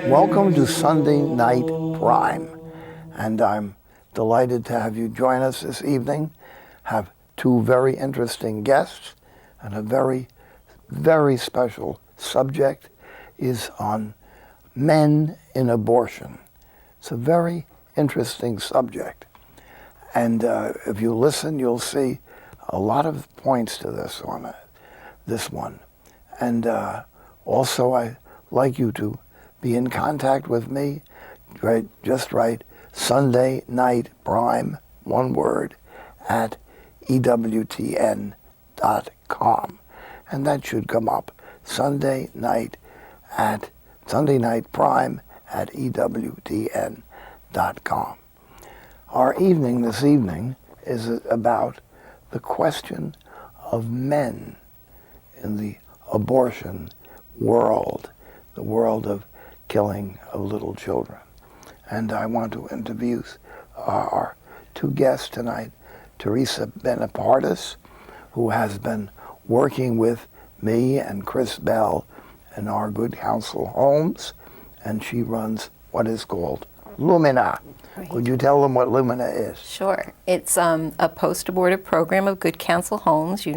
Welcome to Sunday Night Prime, and I'm delighted to have you join us this evening. Have two very interesting guests, and a very, very special subject is on men in abortion. It's a very interesting subject, and if you listen, you'll see a lot of points to this one. And also, I'd like you to be in contact with me. Just write Sunday Night Prime, one word, at EWTN.com. And that should come up. Sunday Night Prime at EWTN.com. Our evening this evening is about the question of men in the abortion world, the world of killing of little children. And I want to introduce our two guests tonight, Teresa Bonopartis, who has been working with me and Chris Bell in our Good Counsel homes, and she runs what is called Lumina. Right. Could you tell them what Lumina is? Sure. It's a post-abortive program of Good Counsel homes.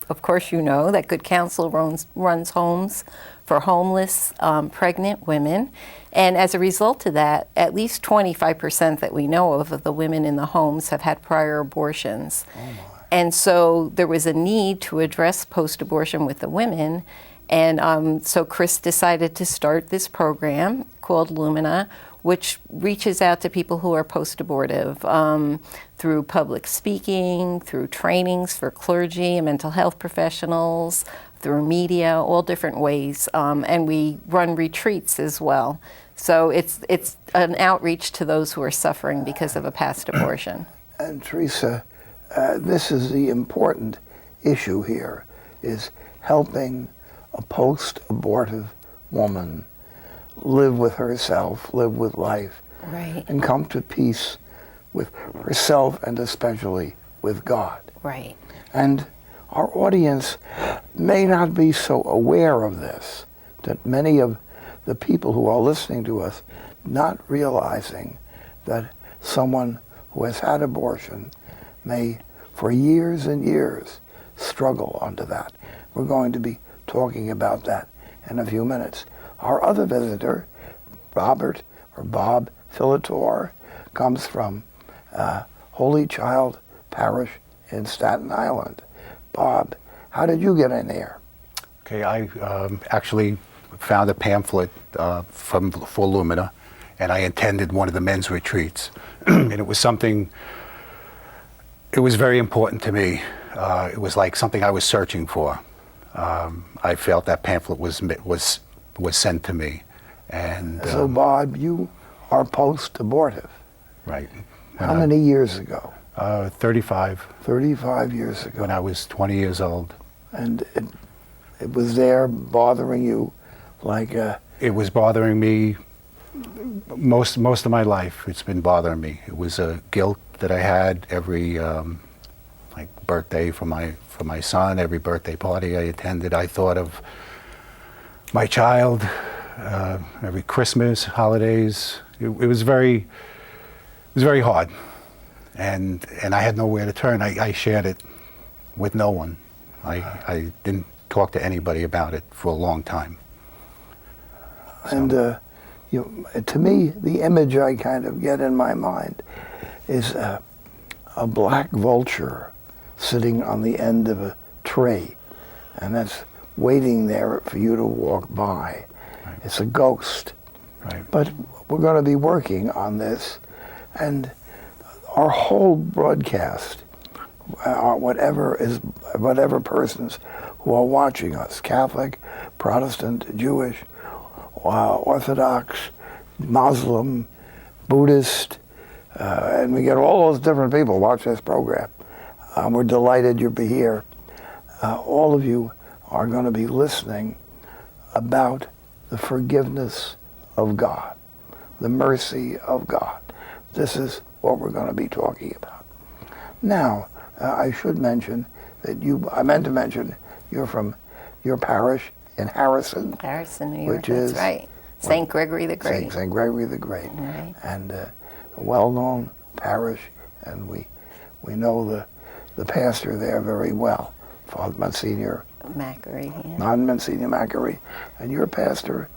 Of course you know that Good Counsel runs homes for homeless pregnant women. And as a result of that, at least 25% that we know of the women in the homes have had prior abortions. Oh my. And so there was a need to address post-abortion with the women. And so Chris decided to start this program called Lumina, which reaches out to people who are post-abortive through public speaking, through trainings for clergy and mental health professionals, through media, all different ways. And we run retreats as well. So it's an outreach to those who are suffering because of a past abortion. And Teresa, this is the important issue here, is helping a post-abortive woman live with herself, live with life, right, and come to peace with herself and especially with God. Right. And our audience may not be so aware of this, that many of the people who are listening to us not realizing that someone who has had abortion may, for years and years, struggle under that. We're going to be talking about that in a few minutes. Our other visitor, Bob Filitor, comes from Holy Child Parish in Staten Island. Bob, how did you get in there? Okay, I actually found a pamphlet for Lumina, and I attended one of the men's retreats. And it was very important to me. It was like something I was searching for. I felt that pamphlet was sent to me. And so Bob, you are post-abortive. Right. How many years ago? 35. 35 years ago. When I was 20 years old. And it was there bothering you like It was bothering me most of my life. It's been bothering me. It was a guilt that I had every birthday for my son, every birthday party I attended. I thought of my child, every Christmas, holidays. It was very hard, and I had nowhere to turn. I shared it with no one. I didn't talk to anybody about it for a long time. And to me, the image I kind of get in my mind is a black vulture sitting on the end of a tree, and that's waiting there for you to walk by. Right. It's a ghost. Right. But we're going to be working on this, and our whole broadcast whatever persons who are watching us, Catholic, Protestant, Jewish, Orthodox, Muslim, Buddhist, and we get all those different people watch this program. We're delighted you'll be here. All of you are going to be listening about the forgiveness of God, the mercy of God. This is what we're going to be talking about. Now, I should mention that I meant to mention you're from your parish in Harrison. Harrison, New York, which is, that's right. St. Gregory the Great. St. Gregory the Great. Right. And a well-known parish, and we know the pastor there very well, Father Monsignor Macquarie, yeah. Monsignor Macquarie. And your pastor?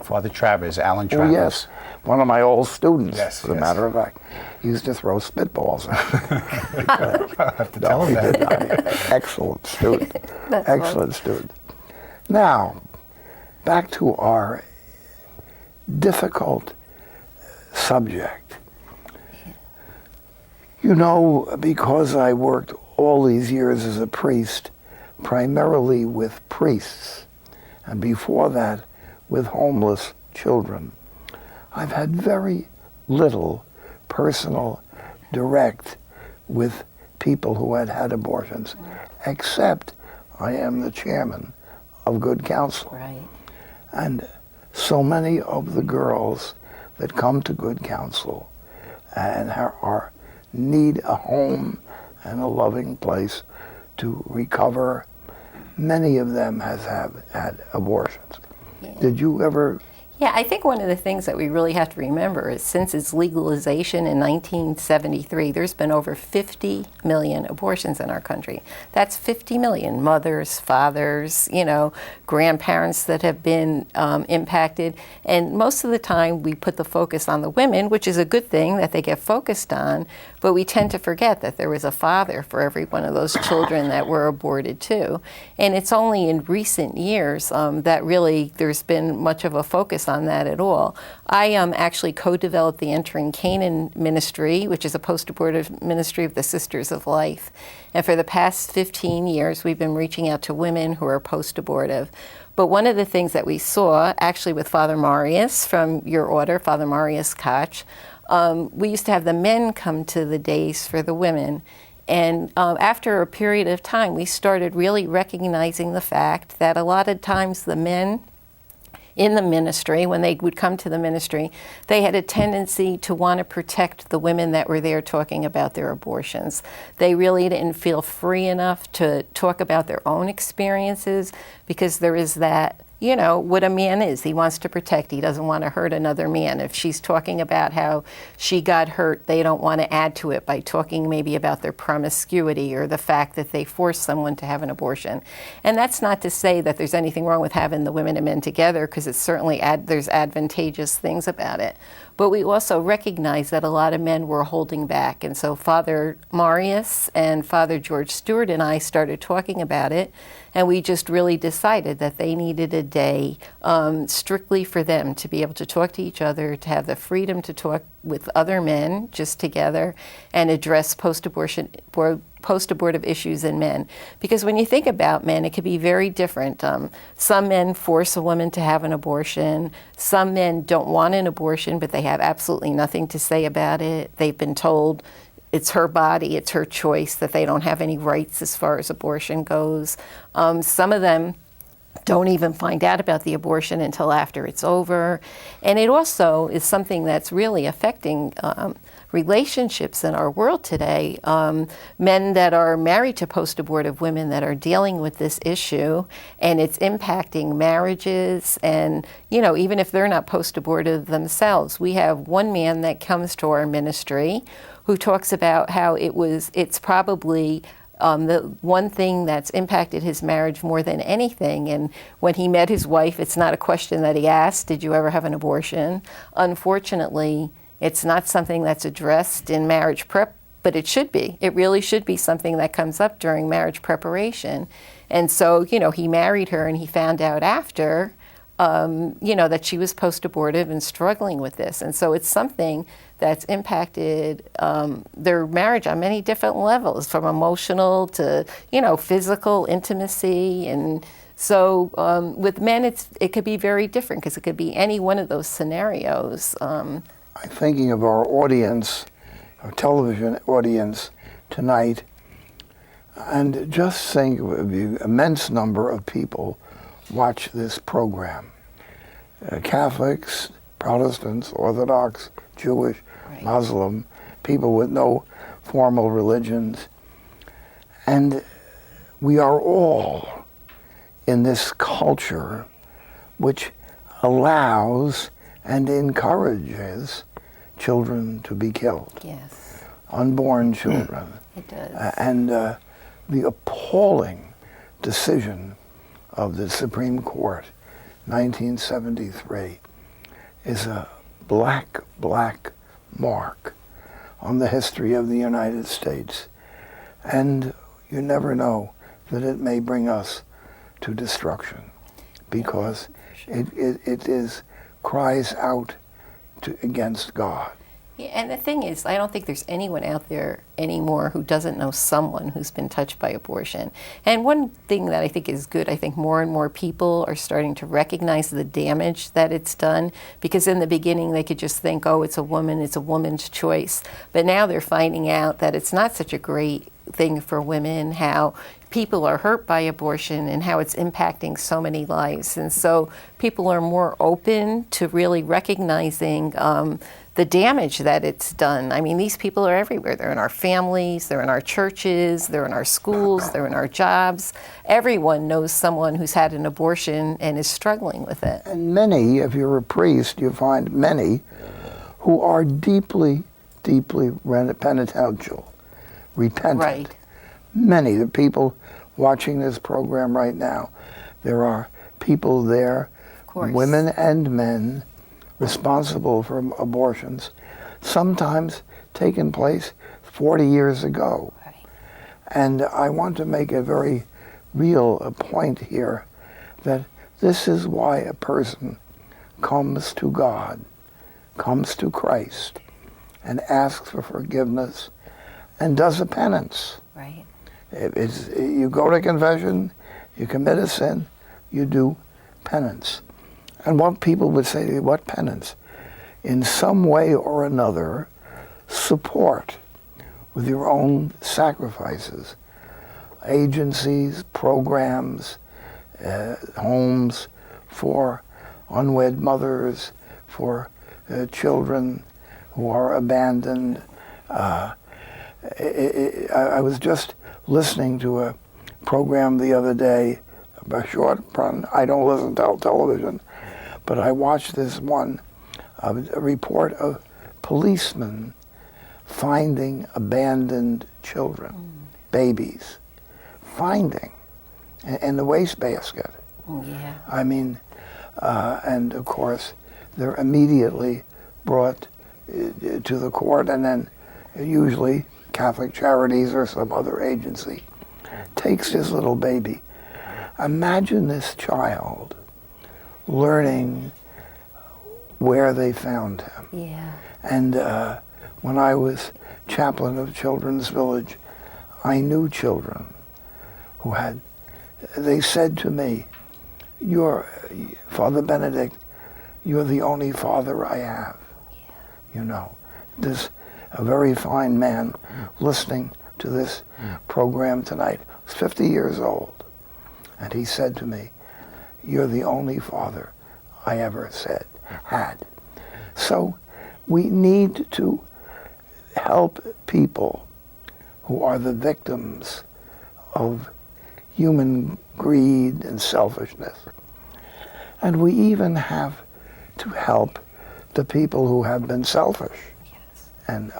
Father Travers, Alan Oh, Travers. yes. One of my old students, Yes, as a yes. matter of fact. He used to throw spitballs. I have to tell him he did that. not. Excellent student. That's Excellent student. Now, back to our difficult subject. You know, because I worked all these years as a priest, primarily with priests, and before that with homeless children, I've had very little personal direct with people who had had abortions, except I am the chairman of Good Counsel. Right. And so many of the girls that come to Good Counsel and need a home and a loving place to recover, many of them have had abortions. Yeah. Did you ever? Yeah, I think one of the things that we really have to remember is since its legalization in 1973, there's been over 50 million abortions in our country. That's 50 million mothers, fathers, grandparents that have been impacted. And most of the time we put the focus on the women, which is a good thing that they get focused on, but we tend to forget that there was a father for every one of those children that were aborted too. And it's only in recent years that really there's been much of a focus on that at all. I actually co-developed the Entering Canaan ministry, which is a post-abortive ministry of the Sisters of Life. And for the past 15 years, we've been reaching out to women who are post-abortive. But one of the things that we saw, actually with Father Marius from your order, Father Marius Koch, we used to have the men come to the days for the women. And after a period of time, we started really recognizing the fact that a lot of times the men in the ministry, when they would come to the ministry, they had a tendency to want to protect the women that were there talking about their abortions. They really didn't feel free enough to talk about their own experiences because there is that, what a man is. He wants to protect. He doesn't want to hurt another man. If she's talking about how she got hurt, they don't want to add to it by talking maybe about their promiscuity or the fact that they forced someone to have an abortion. And that's not to say that there's anything wrong with having the women and men together, because it's certainly there's advantageous things about it. But we also recognize that a lot of men were holding back. And so Father Marius and Father George Stewart and I started talking about it. And we just really decided that they needed a day strictly for them to be able to talk to each other, to have the freedom to talk with other men just together and address post-abortive issues in men. Because when you think about men, it could be very different. Some men force a woman to have an abortion. Some men don't want an abortion, but they have absolutely nothing to say about it. They've been told it's her body, it's her choice, that they don't have any rights as far as abortion goes. Some of them don't even find out about the abortion until after it's over. And it also is something that's really affecting relationships in our world today. Men that are married to post-abortive women that are dealing with this issue, and it's impacting marriages. And, even if they're not post-abortive themselves, we have one man that comes to our ministry who talks about how it's probably the one thing that's impacted his marriage more than anything. And when he met his wife, it's not a question that he asked, did you ever have an abortion? Unfortunately, it's not something that's addressed in marriage prep, but it should be. It really should be something that comes up during marriage preparation. And so, he married her and he found out after, that she was post-abortive and struggling with this. And so it's something that's impacted their marriage on many different levels, from emotional to, physical intimacy. And so with men, it could be very different, because it could be any one of those scenarios. I'm thinking of our audience, our television audience tonight, and just think of the immense number of people watch this program. Catholics, Protestants, Orthodox, Jewish, Right. Muslim, people with no formal religions. And we are all in this culture which allows and encourages children to be killed, Yes, unborn children. it does. And the appalling decision of the Supreme Court, 1973, is a black mark on the history of the United States. And you never know that it may bring us to destruction, because it cries out against God. Yeah, and the thing is, I don't think there's anyone out there anymore who doesn't know someone who's been touched by abortion. And one thing that I think is good, I think more and more people are starting to recognize the damage that it's done, because in the beginning they could just think, oh, it's a woman's choice. But now they're finding out that it's not such a great thing for women, how people are hurt by abortion and how it's impacting so many lives. And so people are more open to really recognizing the damage that it's done. I mean, these people are everywhere. They're in our families, they're in our churches, they're in our schools, they're in our jobs. Everyone knows someone who's had an abortion and is struggling with it. And many, if you're a priest, you find many who are deeply penitential, repentant. Right. Many, the people watching this program right now, there are people there, Of course. women and men, responsible for abortions, sometimes taken place 40 years ago. Right. And I want to make a very real point here, that this is why a person comes to God, comes to Christ, and asks for forgiveness and does a penance. Right. You go to confession, you commit a sin, you do penance. And what people would say, what penance? In some way or another, support with your own sacrifices, agencies, programs, homes for unwed mothers, for children who are abandoned. I was just listening to a program the other day, a short run. I don't listen to television, but I watched this one, a report of policemen finding abandoned children, babies, finding in the wastebasket. Yeah. I mean, and of course, they're immediately brought to the court, and then usually Catholic Charities or some other agency takes this little baby. Imagine this child learning where they found him. Yeah. And when I was chaplain of Children's Village, I knew children who they said to me, Father Benedict, you're the only father I have. Yeah. This a very fine man listening to this program tonight. He's 50 years old. And he said to me, you're the only father I ever had. So we need to help people who are the victims of human greed and selfishness. And we even have to help the people who have been selfish. Yes. And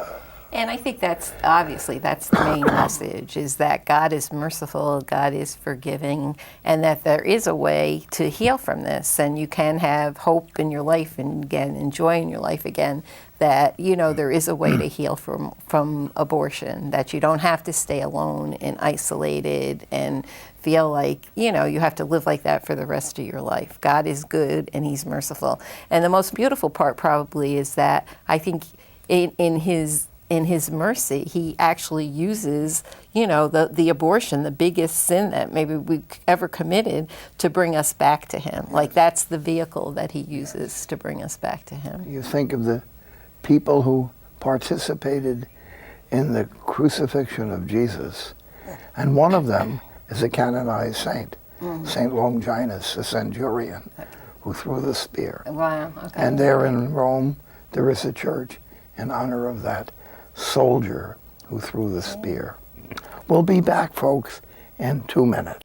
I think that's the main message, is that God is merciful, God is forgiving, and that there is a way to heal from this, and you can have hope in your life and again enjoy in your life again, that there is a way to heal from abortion, that you don't have to stay alone and isolated and feel like you have to live like that for the rest of your life. God is good and he's merciful. And the most beautiful part probably is that I think in his mercy, he actually uses, the abortion, the biggest sin that maybe we ever committed, to bring us back to him. Like, that's the vehicle that he uses to bring us back to him. You think of the people who participated in the crucifixion of Jesus, and one of them is a canonized saint, Saint Longinus, the centurion, who threw the spear. Wow. Okay. And there in Rome, there is a church in honor of that soldier who threw the spear. We'll be back, folks, in 2 minutes.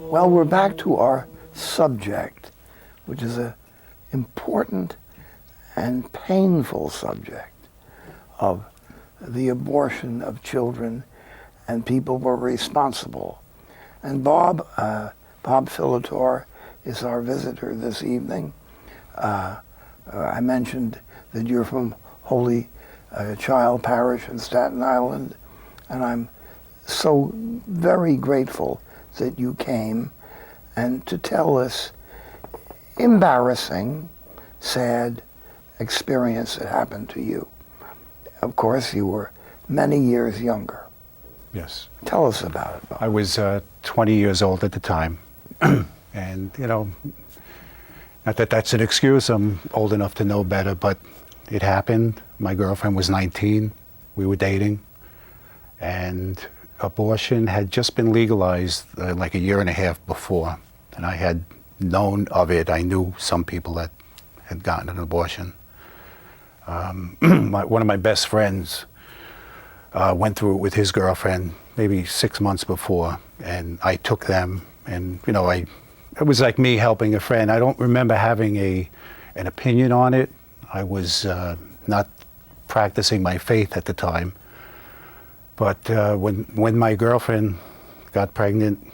Well, we're back to our subject, which is an important and painful subject of the abortion of children and people were responsible. And Bob Filitor is our visitor this evening. I mentioned that you're from Holy Child Parish in Staten Island, and I'm so very grateful that you came and to tell us embarrassing, sad experience that happened to you. Of course, you were many years younger. Yes. Tell us about it, Bob. I was 20 years old at the time. And, not that that's an excuse, I'm old enough to know better, but it happened. My girlfriend was 19, we were dating, and abortion had just been legalized like a year and a half before, and I had known of it. I knew some people that had gotten an abortion. One of my best friends went through it with his girlfriend maybe 6 months before, and I took them, and it was like me helping a friend. I don't remember having an opinion on it. I was not practicing my faith at the time. But when my girlfriend got pregnant,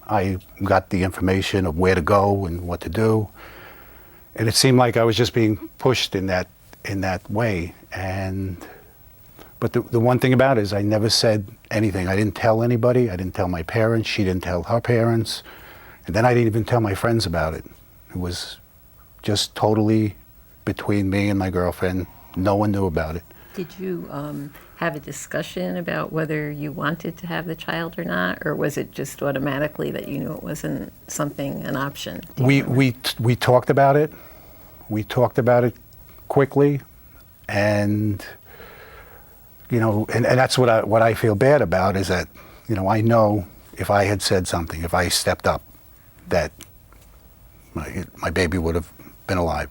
I got the information of where to go and what to do, and it seemed like I was just being pushed in that way. But the one thing about it is I never said anything. I didn't tell anybody. I didn't tell my parents. She didn't tell her parents, and then I didn't even tell my friends about it. It was just totally between me and my girlfriend. No one knew about it. Did you have a discussion about whether you wanted to have the child or not, or was it just automatically that you knew it wasn't an option? We talked about it. We talked about it quickly, and and that's what I feel bad about is that I know if I had said something, if I stepped up, that my baby would have been alive.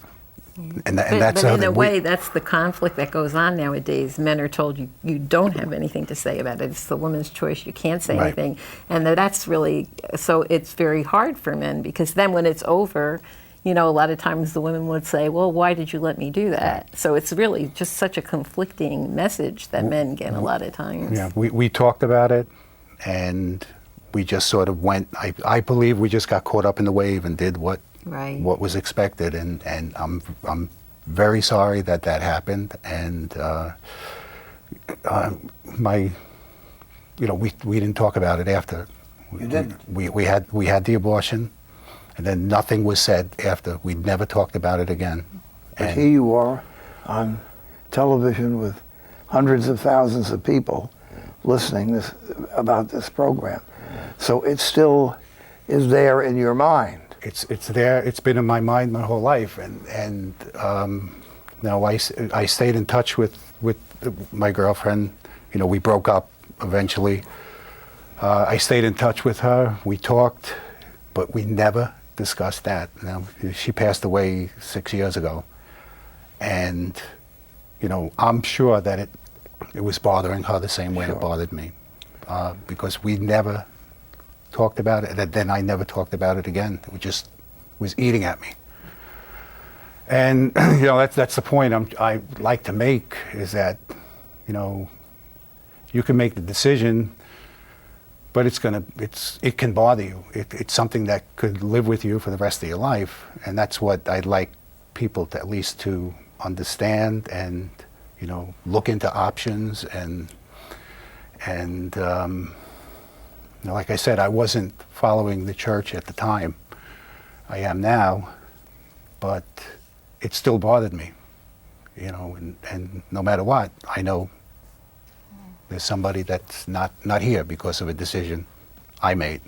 And that's but in a way, that's the conflict that goes on nowadays. Men are told you don't have anything to say about it. It's the woman's choice. You can't say anything. And that's really, so it's very hard for men, because then when it's over, a lot of times the women would say, well, why did you let me do that? Right. So it's really just such a conflicting message that men get a lot of times. Yeah, we talked about it, and we just sort of went, I believe we just got caught up in the wave and did what was expected, and I'm very sorry that happened, and we didn't talk about it after. You didn't? We had the abortion, and then nothing was said after. We never talked about it again. But here you are on television with hundreds of thousands of people listening about this program, so it still is there in your mind. It's there. It's been in my mind my whole life, and now I stayed in touch with my girlfriend. We broke up eventually. I stayed in touch with her. We talked, but we never discussed that. Now, she passed away 6 years ago, and I'm sure that it was bothering her the same way it bothered me, because we never talked about it, and then I never talked about it again. It just was eating at me. And that's the point I like to make, is that you know, you can make the decision, but it can bother you. It's something that could live with you for the rest of your life, and that's what I'd like people to at least to understand and, you know, look into options and you know, like I said, I wasn't following the church at the time. I am now, but it still bothered me, you know, and no matter what, I know there's somebody that's not here because of a decision I made.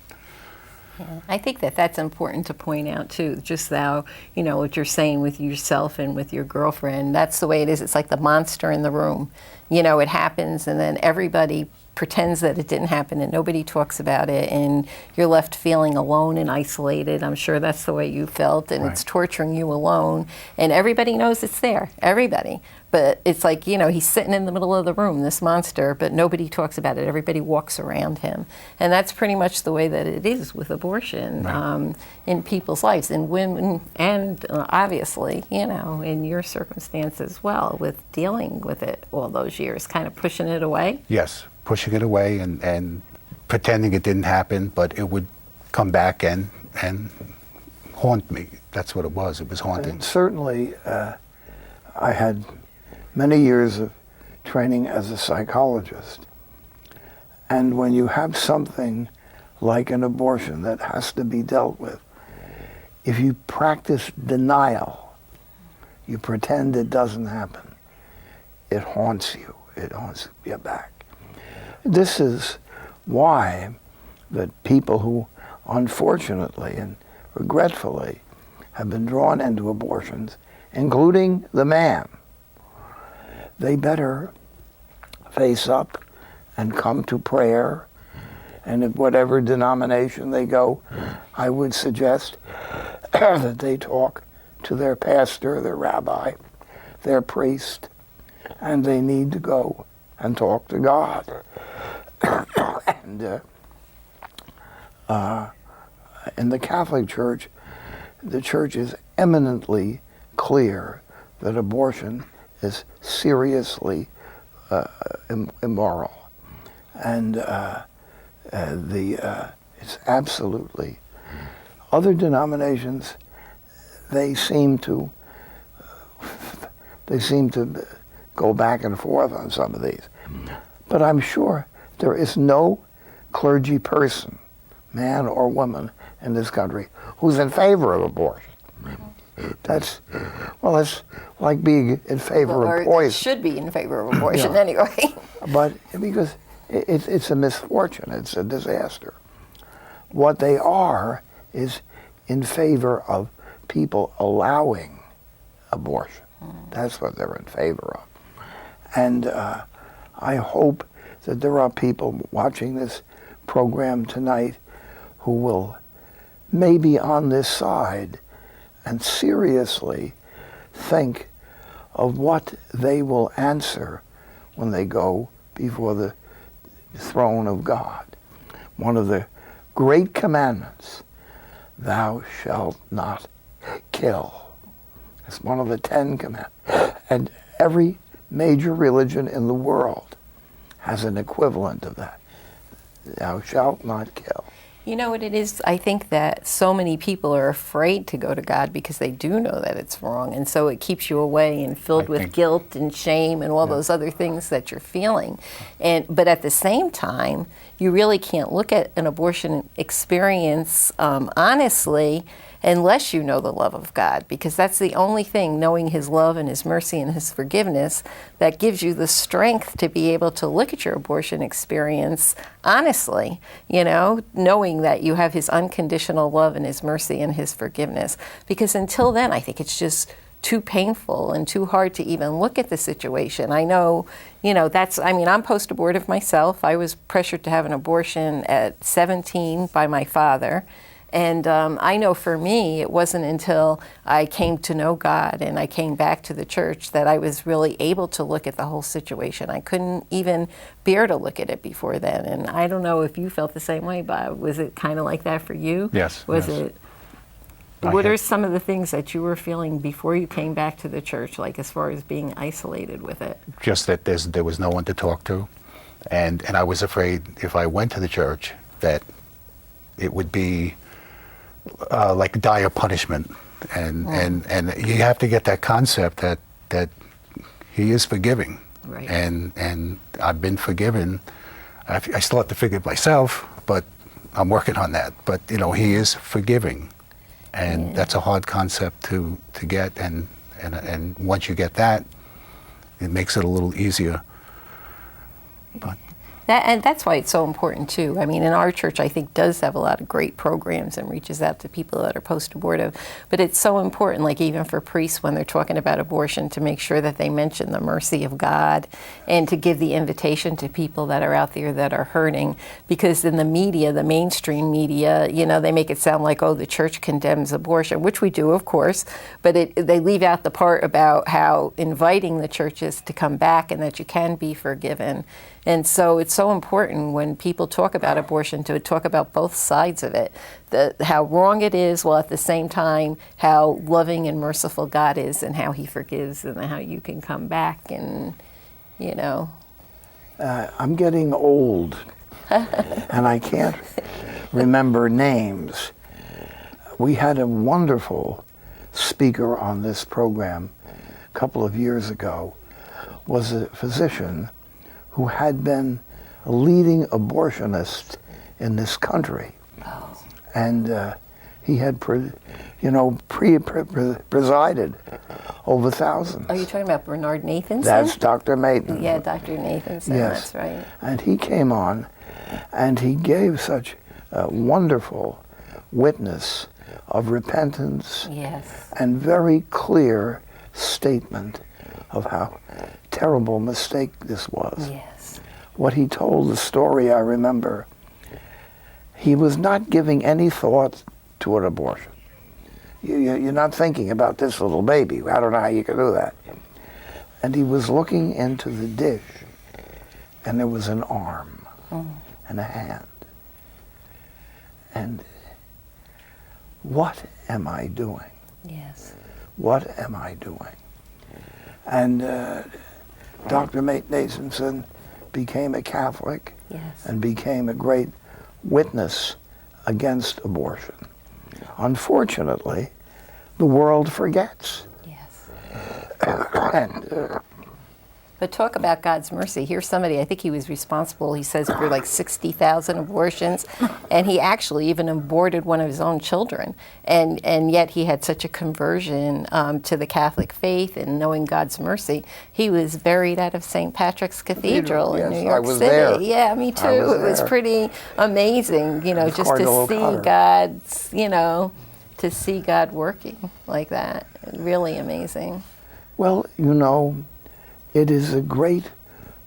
Yeah, I think that that's important to point out too, just how, you know, what you're saying with yourself and with your girlfriend, that's the way it is. It's like the monster in the room. You know, it happens and then everybody pretends that it didn't happen and nobody talks about it and you're left feeling alone and isolated. I'm sure that's the way you felt, and it's torturing you alone, and everybody knows it's there, everybody. But it's like, you know, he's sitting in the middle of the room, this monster, but nobody talks about it. Everybody walks around him. And that's pretty much the way that it is with abortion in people's lives, in women, and obviously, you know, in your circumstance as well, with dealing with it all those years, kind of pushing it away. Yes, pushing it away and pretending it didn't happen, but it would come back and haunt me. That's what it was. It was haunting. And certainly, I had many years of training as a psychologist. And when you have something like an abortion that has to be dealt with, if you practice denial, you pretend it doesn't happen, it haunts you. It haunts you back. This is why that people who unfortunately and regretfully have been drawn into abortions, including the man, they better face up and come to prayer. And in whatever denomination they go, I would suggest that they talk to their pastor, their rabbi, their priest, and they need to go and talk to God. And in the Catholic Church, the Church is eminently clear that abortion is seriously immoral, and it's absolutely. Other denominations, they seem to go back and forth on some of these, but I'm sure there is no clergy person, man or woman, in this country who's in favor of abortion. That's like being in favor of poison. Should be in favor of abortion anyway. But because it's a misfortune, it's a disaster. What they are is in favor of people allowing abortion. That's what they're in favor of. And I hope that there are people watching this program tonight who will maybe on this side and seriously think of what they will answer when they go before the throne of God. One of the great commandments, thou shalt not kill. It's one of the 10 commandments. And every major religion in the world has an equivalent of that. Thou shalt not kill. You know what it is? I think that so many people are afraid to go to God because they do know that it's wrong, and so it keeps you away and filled with guilt and shame and all those other things that you're feeling. But at the same time, you really can't look at an abortion experience honestly unless you know the love of God, because that's the only thing, knowing His love and His mercy and His forgiveness, that gives you the strength to be able to look at your abortion experience honestly, you know, knowing that you have His unconditional love and His mercy and His forgiveness. Because until then, I think it's just too painful and too hard to even look at the situation. I know, you know, I'm post-abortive myself. I was pressured to have an abortion at 17 by my father. And I know for me, it wasn't until I came to know God and I came back to the church that I was really able to look at the whole situation. I couldn't even bear to look at it before then. And I don't know if you felt the same way, Bob. Was it kind of like that for you? Yes. Was it? What are some of the things that you were feeling before you came back to the church, like as far as being isolated with it? Just that there was no one to talk to, and I was afraid if I went to the church that it would be like dire punishment, and you have to get that concept that He is forgiving, Right. and I've been forgiven. I still have to forgive myself, but I'm working on that. But He is forgiving. And that's a hard concept to get, and once you get that, it makes it a little easier. But And that's why it's so important too. I mean, in our church, I think does have a lot of great programs and reaches out to people that are post-abortive. But it's so important, like even for priests when they're talking about abortion, to make sure that they mention the mercy of God and to give the invitation to people that are out there that are hurting. Because in the media, the mainstream media, they make it sound like, oh, the church condemns abortion, which we do, of course. But they leave out the part about how inviting the churches to come back and that you can be forgiven. And so it's so important when people talk about abortion to talk about both sides of it, how wrong it is, while at the same time how loving and merciful God is and how He forgives and how you can come back and, I'm getting old, and I can't remember names. We had a wonderful speaker on this program a couple of years ago, was a physician who had been a leading abortionist in this country. Oh. And he had, presided over thousands. Are you talking about Bernard Nathanson? That's Dr. Maton. Yeah, Dr. Nathanson, Yes. that's right. And he came on, and he gave such a wonderful witness of repentance Yes. and very clear statement of how terrible mistake this was. Yes. What he told, the story I remember, he was not giving any thought to an abortion. You're not thinking about this little baby. I don't know how you can do that. And he was looking into the dish, and there was an arm and a hand. And what am I doing? Yes. What am I doing? And Dr. Nathanson became a Catholic Yes. and became a great witness against abortion. Unfortunately, the world forgets. Yes. And But talk about God's mercy. Here's somebody, I think he was responsible, he says, for like 60,000 abortions, and he actually even aborted one of his own children. And yet he had such a conversion to the Catholic faith and knowing God's mercy. He was buried out of St. Patrick's Cathedral in Yes, New I York was City. there. Yeah, me too. I was It was there. pretty amazing, just Cardinal to see O'Connor. God's, to see God working like that. Really amazing. well, it is a great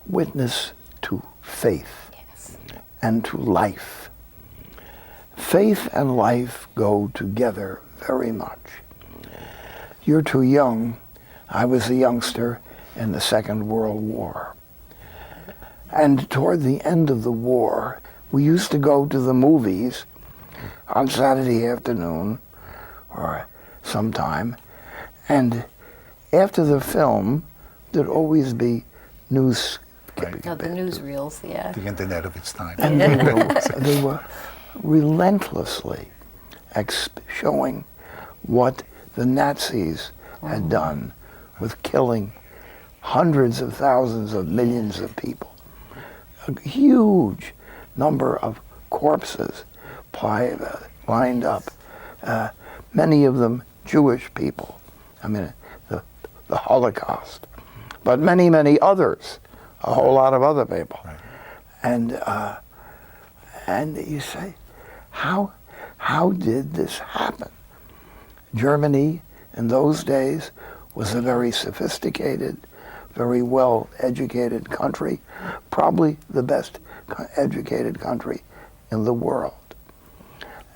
witness to faith Yes. and to life. Faith and life go together very much. You're too young. I was a youngster in the Second World War. And toward the end of the war, we used to go to the movies on Saturday afternoon or sometime, and after the film, there'd always be news. Right. No, the newsreels, yeah. the internet of its time. And they were relentlessly showing what the Nazis had done with killing hundreds of thousands of millions of people. A huge number of corpses lined up, many of them Jewish people. I mean, the Holocaust. But many, many others, a whole lot of other people. Right. And you say, how did this happen? Germany in those days was a very sophisticated, very well-educated country, probably the best educated country in the world.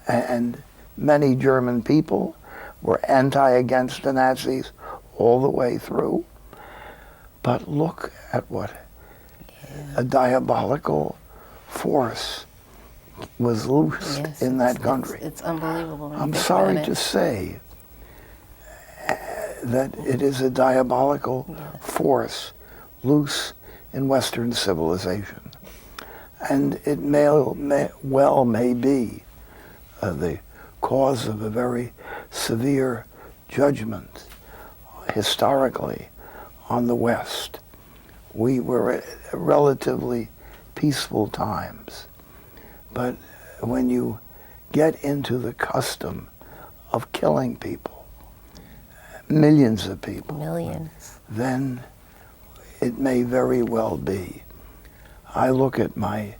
And many German people were against the Nazis all the way through. But look at what a diabolical force was loose Yes, in that country. It's unbelievable. when you I'm think sorry about to it. say that it is a diabolical force loose in Western civilization. And it may be the cause of a very severe judgment historically on the West. We were at relatively peaceful times, but when you get into the custom of killing people, millions of people, Millions. then it may very well be. I look at my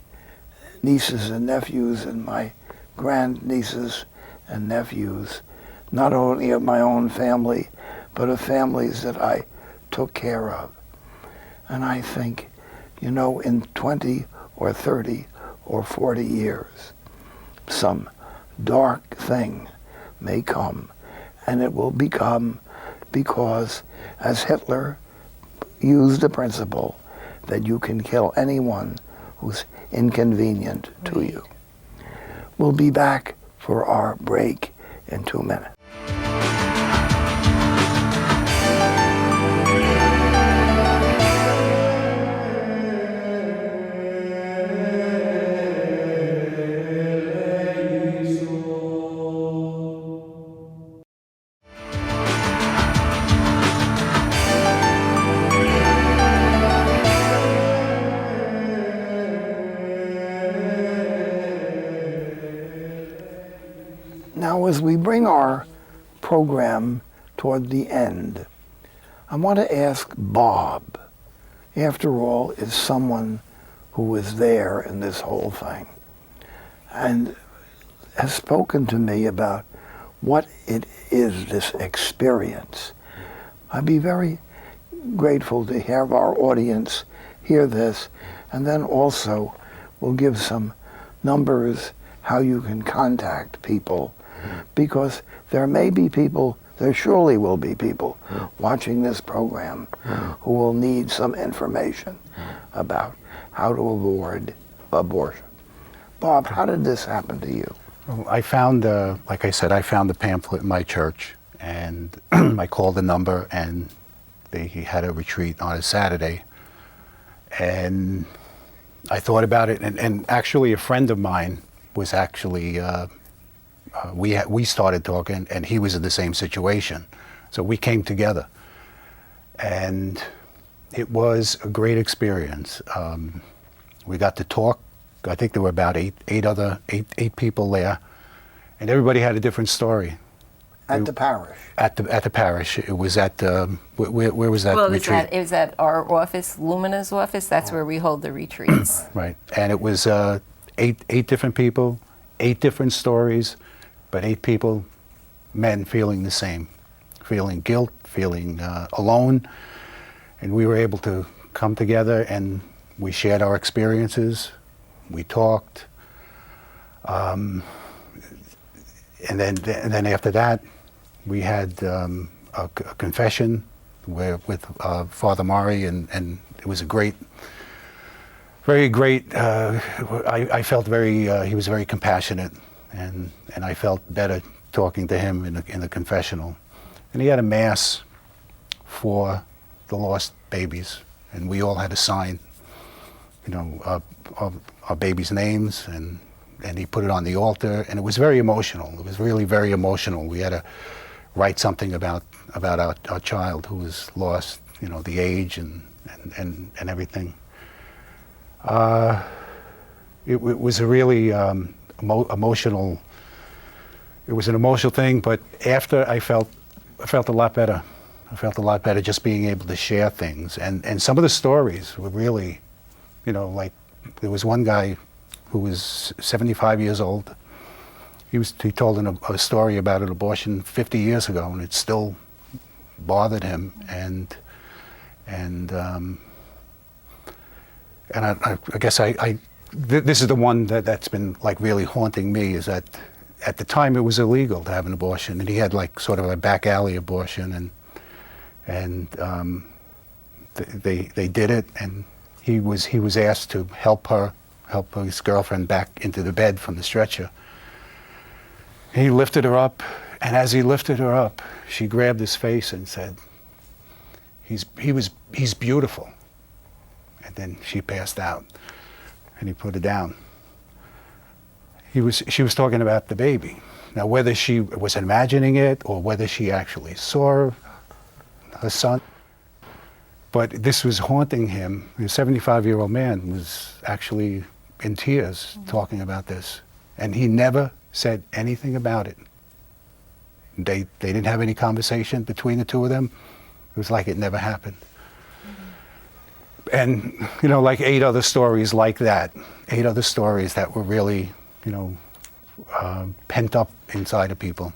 nieces and nephews and my grandnieces and nephews, not only of my own family, but of families that I took care of. And I think, in 20 or 30 or 40 years, some dark thing may come, and it will become because, as Hitler used the principle that you can kill anyone who's inconvenient to you. We'll be back for our break in 2 minutes. Now, as we bring our program toward the end, I want to ask Bob, after all, is someone who was there in this whole thing and has spoken to me about what it is, this experience. I'd be very grateful to have our audience hear this, and then also we'll give some numbers how you can contact people, because there may be people, there surely will be people watching this program who will need some information about how to avoid abortion. Bob, how did this happen to you? Well, I found, like I said, I found the pamphlet in my church, and I called the number, and he had a retreat on a Saturday, and I thought about it, and actually a friend of mine was actually, we started talking, and he was in the same situation. So we came together, and it was a great experience. We got to talk. I think there were about eight people there, and everybody had a different story. At the parish? At the parish. It was at, where was that Well, retreat? it was at our office, Lumina's office. That's where we hold the retreats. Right, and it was eight different people, 8 different stories, but 8 people, men feeling the same, feeling guilt, feeling alone, and we were able to come together and we shared our experiences, we talked, and then after that, we had a confession with Father Mari, and it was a great, very great. I felt very. He was very compassionate, and I felt better talking to him in the confessional. And he had a mass for the lost babies, and we all had to sign, our babies' names, and he put it on the altar, and it was very emotional. It was really very emotional. We had to write something about our child who was lost, the age and everything. It was a really emotional. It was an emotional thing, but after I felt a lot better. I felt a lot better just being able to share things, and some of the stories were really, like there was one guy who was 75 years old. He told a story about an abortion 50 years ago, and it still bothered him, and I guess this is the one that's been like really haunting me, is that at the time it was illegal to have an abortion, and he had like sort of a back alley abortion, and they did it, and he was asked to help her help his girlfriend back into the bed from the stretcher. He lifted her up, and as he lifted her up, she grabbed his face and said, he's beautiful. And then she passed out, and he put her down. She was talking about the baby. Now, whether she was imagining it or whether she actually saw her son, but this was haunting him. The 75-year-old man was actually in tears talking about this, and he never said anything about it. They didn't have any conversation between the two of them. It was like it never happened. And, you know, like 8 other stories like that, 8 other stories that were really, you know, pent up inside of people.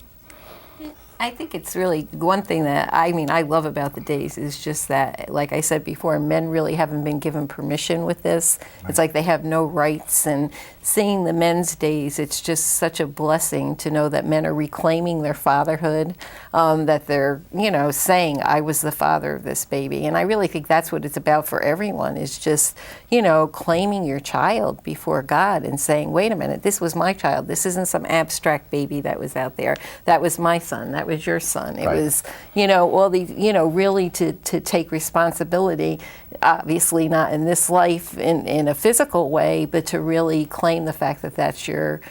I think it's really one thing that I love about the days is just that, like I said before, men really haven't been given permission with this. Right. It's like they have no rights. And seeing the men's days, it's just such a blessing to know that men are reclaiming their fatherhood, that they're, you know, saying, I was the father of this baby. And I really think that's what it's about for everyone, is just, you know, claiming your child before God and saying, wait a minute, this was my child. This isn't some abstract baby that was out there. That was my son. That was your son. It right. was, you know, all these, you know, really to take responsibility, obviously not in this life in a physical way, but to really claim the fact that that's your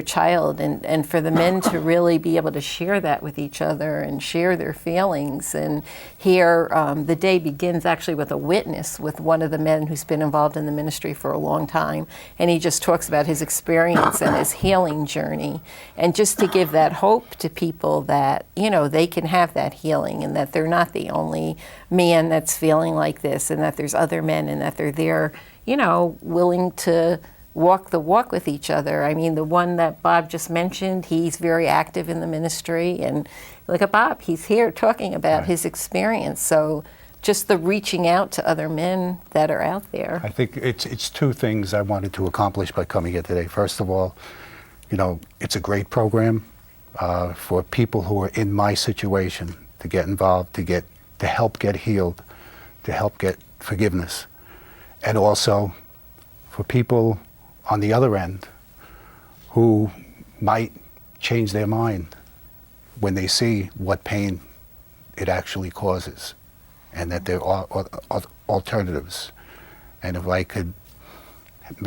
child, and for the men to really be able to share that with each other and share their feelings. And here the day begins actually with a witness with one of the men who's been involved in the ministry for a long time, and he just talks about his experience and his healing journey, and just to give that hope to people that, you know, they can have that healing, and that they're not the only man that's feeling like this, and that there's other men, and that they're there, you know, willing to walk the walk with each other. I mean, the one that Bob just mentioned, he's very active in the ministry, and look at Bob, he's here talking about right. his experience. So just the reaching out to other men that are out there. I think it's 2 things I wanted to accomplish by coming here today. First of all, you know, it's a great program for people who are in my situation to get involved, to help get healed, to help get forgiveness, and also for people on the other end who might change their mind when they see what pain it actually causes, and that there are alternatives. And if I could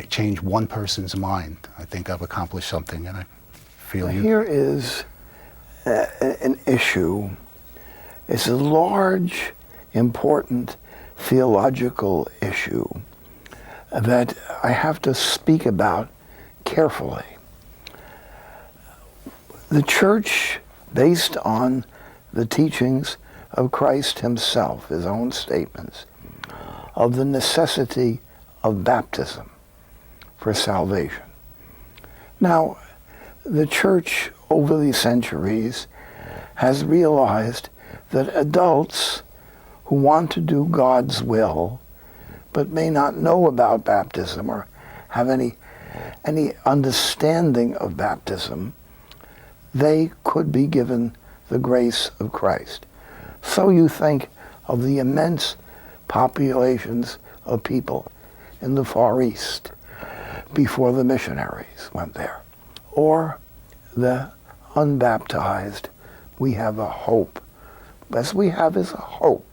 change one person's mind, I think I've accomplished something, and I feel you. Here is an issue. It's a large, important theological issue that I have to speak about carefully. The church, based on the teachings of Christ himself, his own statements, of the necessity of baptism for salvation. Now, the church over the centuries has realized that adults who want to do God's will but may not know about baptism or have any understanding of baptism, they could be given the grace of Christ. So you think of the immense populations of people in the Far East before the missionaries went there, or the unbaptized. We have a hope. Best we have is a hope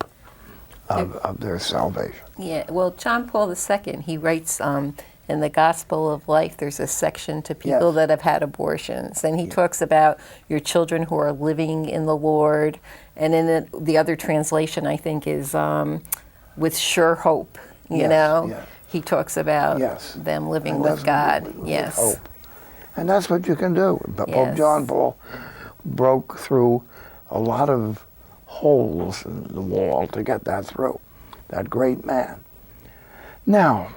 of their salvation. Yeah, well, John Paul II, he writes in the Gospel of Life, there's a section to people that have had abortions, and he talks about your children who are living in the Lord, and in the other translation, I think, is with sure hope, you know? Yes. He talks about them living with God. With hope. And that's what you can do. But Pope John Paul broke through a lot of holes in the wall to get that through, that great man. Now,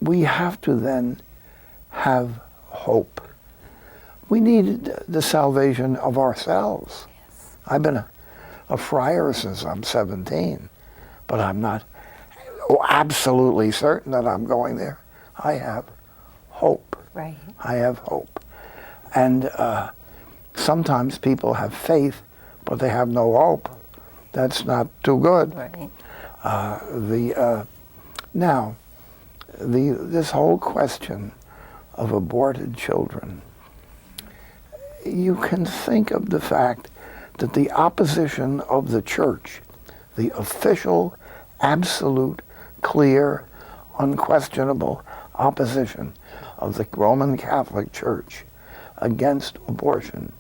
we have to then have hope. We need the salvation of ourselves. Yes. I've been a friar since I'm 17, but I'm not absolutely certain that I'm going there. I have hope. Right. I have hope. And sometimes people have faith, but they have no hope. That's not too good. Right. Now, this whole question of aborted children, you can think of the fact that the opposition of the church, the official, absolute, clear, unquestionable opposition of the Roman Catholic Church against abortion,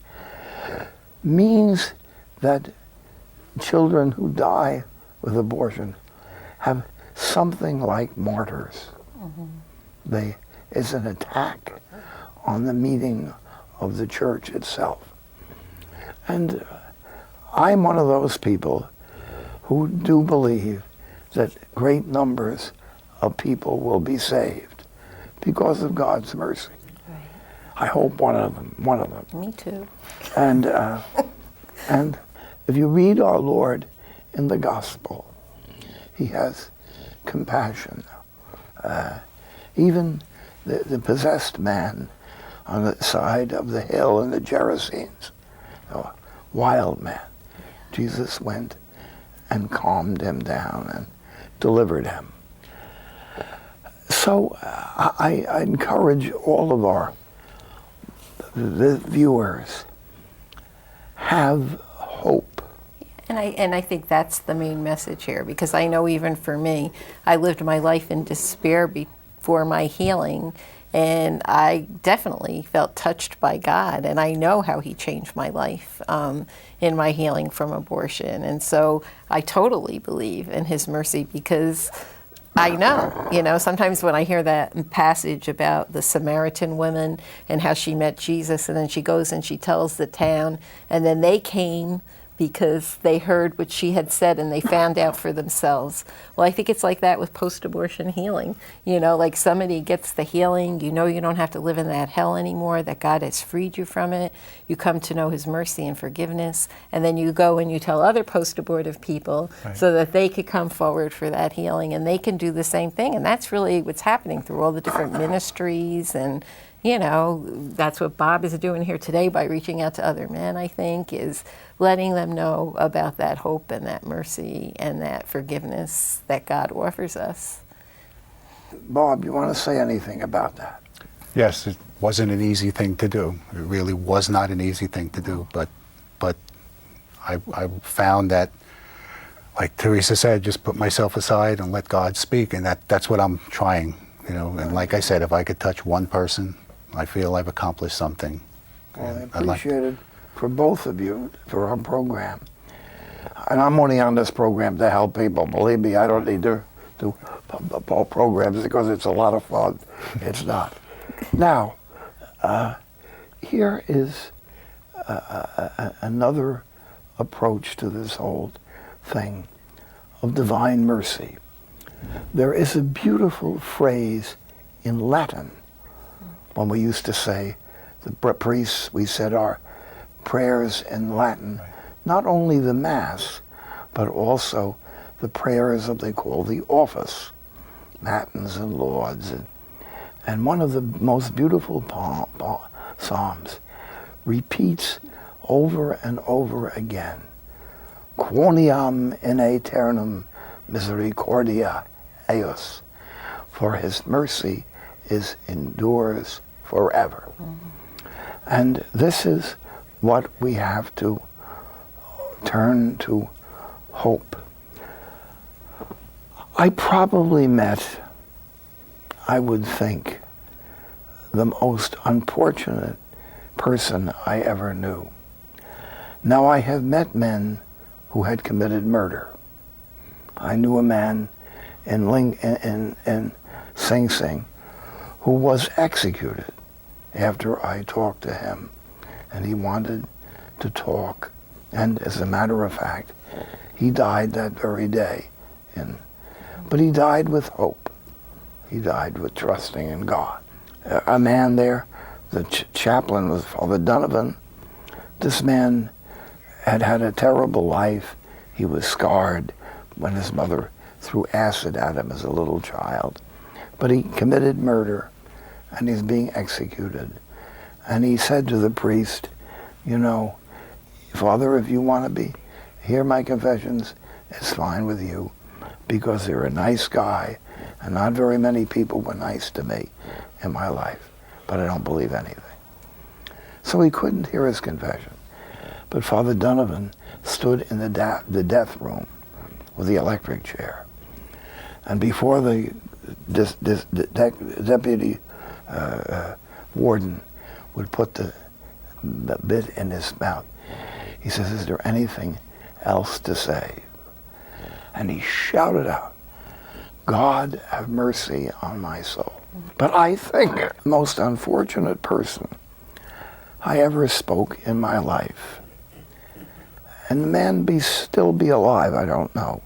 means that children who die with abortion have something like martyrs. It's an attack on the meaning of the church itself. And I'm one of those people who do believe that great numbers of people will be saved because of God's mercy. Right. I hope one of them. Me too. And if you read our Lord in the gospel, he has compassion. Even the possessed man on the side of the hill in the Gerasenes, a wild man, Jesus went and calmed him down and delivered him. So I encourage all of the viewers, have hope. And I think that's the main message here, because I know even for me, I lived my life in despair before my healing, and I definitely felt touched by God, and I know how he changed my life in my healing from abortion. And so I totally believe in his mercy, because I know, sometimes when I hear that passage about the Samaritan woman and how she met Jesus, and then she goes and she tells the town, and then they came because they heard what she had said and they found out for themselves. Well, I think it's like that with post-abortion healing. Like somebody gets the healing, you don't have to live in that hell anymore, that God has freed you from it. You come to know his mercy and forgiveness, and then you go and you tell other post-abortive people so that they could come forward for that healing, and they can do the same thing. And that's really what's happening through all the different ministries, and that's what Bob is doing here today by reaching out to other men, I think, is letting them know about that hope and that mercy and that forgiveness that God offers us. Bob, you want to say anything about that? Yes, it wasn't an easy thing to do. It really was not an easy thing to do, but I found that, like Teresa said, just put myself aside and let God speak, and that's what I'm trying, and like I said, if I could touch one person, I feel I've accomplished something. Well, I appreciate it for both of you, for our program. And I'm only on this program to help people. Believe me, I don't need to do programs because it's a lot of fun. It's not. Now, here is another approach to this whole thing of divine mercy. There is a beautiful phrase in Latin. When we used to say, the priests, we said our prayers in Latin, not only the Mass, but also the prayers of they call the office, Matins and Lauds. And one of the most beautiful psalms repeats over and over again, Quoniam in aeternum misericordia eius, for his mercy endures forever. And this is what we have to turn to hope. I probably met, I would think, the most unfortunate person I ever knew. Now, I have met men who had committed murder. I knew a man in Sing Sing who was executed after I talked to him, and he wanted to talk, and as a matter of fact, he died that very day. But he died with hope. He died with trusting in God. A man there, the chaplain was Father Donovan. This man had had a terrible life. He was scarred when his mother threw acid at him as a little child. But he committed murder, and he's being executed. And he said to the priest, Father, if you want to hear my confessions, it's fine with you, because you're a nice guy, And not very many people were nice to me in my life, but I don't believe anything. So he couldn't hear his confession. But Father Donovan stood in the death room with the electric chair. And before the deputy warden would put the bit in his mouth, he says, "Is there anything else to say?" And he shouted out, "God have mercy on my soul." But I think the most unfortunate person I ever spoke in my life, and the man still be alive, I don't know.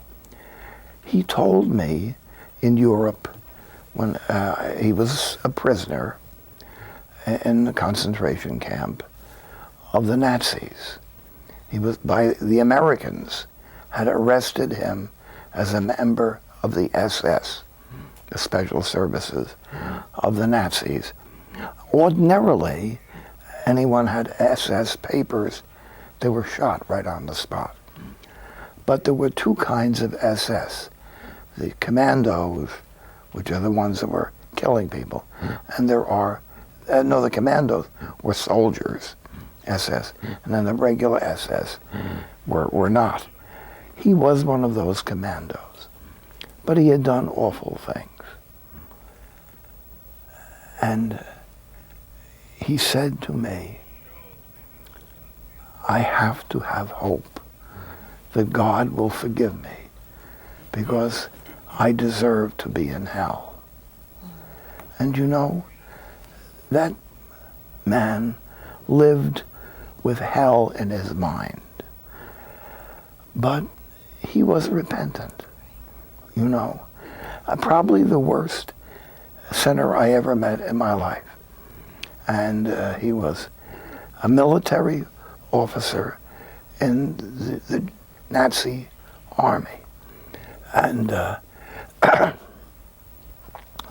He told me in Europe when he was a prisoner in the concentration camp of the Nazis. He was the Americans had arrested him as a member of the SS, the special services of the Nazis. Ordinarily, anyone had SS papers, they were shot right on the spot. But there were two kinds of SS. The commandos, which are the ones that were killing people, and the commandos were soldiers, SS, and then the regular SS were not. He was one of those commandos, but he had done awful things. And he said to me, "I have to have hope that God will forgive me because I deserve to be in hell." And you know, that man lived with hell in his mind. But he was repentant, you know. Probably the worst sinner I ever met in my life. And he was a military officer in the Nazi army and the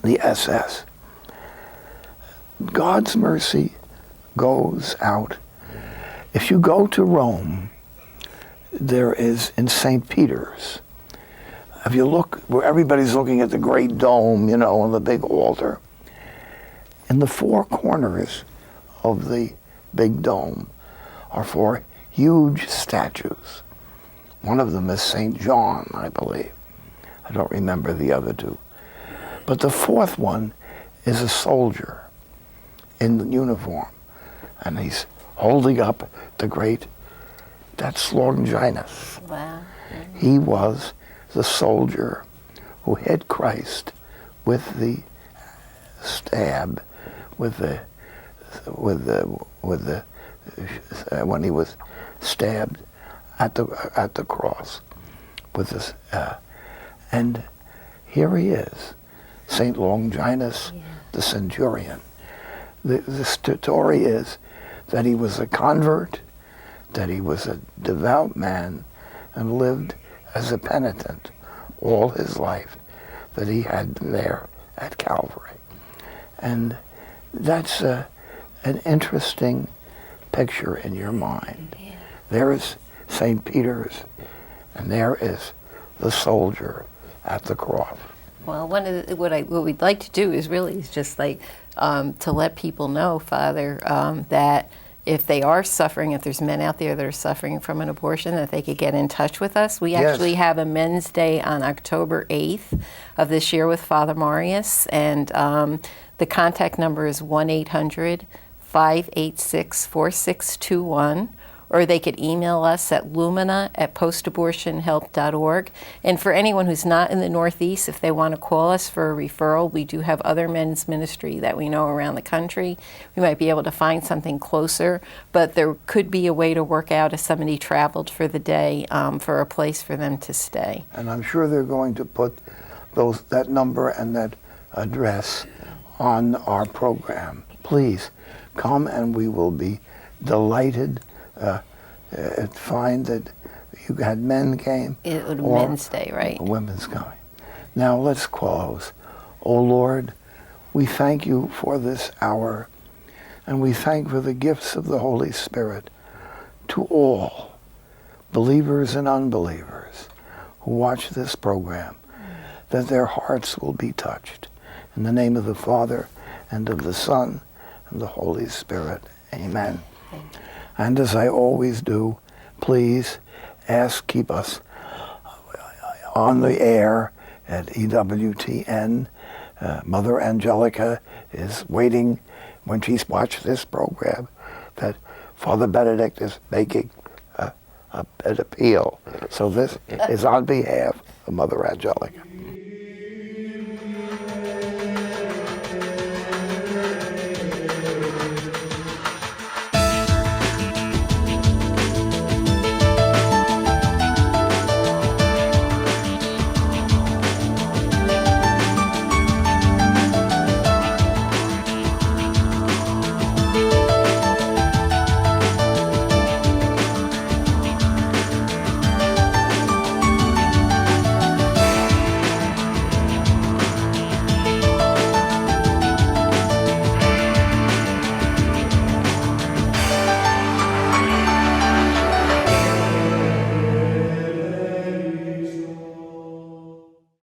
SS. God's mercy goes out. If you go to Rome, there is in St. Peter's, if you look where everybody's looking at the great dome, you know, and the big altar, in the four corners of the big dome are four huge statues. One of them is St. John, I believe. I don't remember the other two. But the fourth one is a soldier in uniform, and he's holding up the great, that's Longinus. Wow. He was the soldier who hit Christ with the stab, when he was stabbed at the cross with this, and here he is, Saint Longinus, the centurion. The story is that he was a convert, that he was a devout man, and lived as a penitent all his life, that he had been there at Calvary. And that's an interesting picture in your mind. Yeah. There is St. Peter's, and there is the soldier at the cross. Well, what we'd like to do is just like to let people know, Father, that if they are suffering, if there's men out there that are suffering from an abortion, that they could get in touch with us. We actually have a Men's Day on October 8th of this year with Father Marius, and the contact number is 1-800-586-4621. Or they could email us at lumina@postabortionhelp.org. And for anyone who's not in the Northeast, if they want to call us for a referral, we do have other men's ministry that we know around the country. We might be able to find something closer, but there could be a way to work out if somebody traveled for the day for a place for them to stay. And I'm sure they're going to put that number and that address on our program. Please come, and we will be delighted find that you had men came. It would be Men's Day, right? Women's coming. Now let's close. Oh Lord, we thank you for this hour, and we thank for the gifts of the Holy Spirit to all, believers and unbelievers, who watch this program. that their hearts will be touched. In the name of the Father, and of the Son, and the Holy Spirit. Amen. And as I always do, please keep us on the air at EWTN. Mother Angelica is waiting when she's watched this program that Father Benedict is making an appeal. So this is on behalf of Mother Angelica.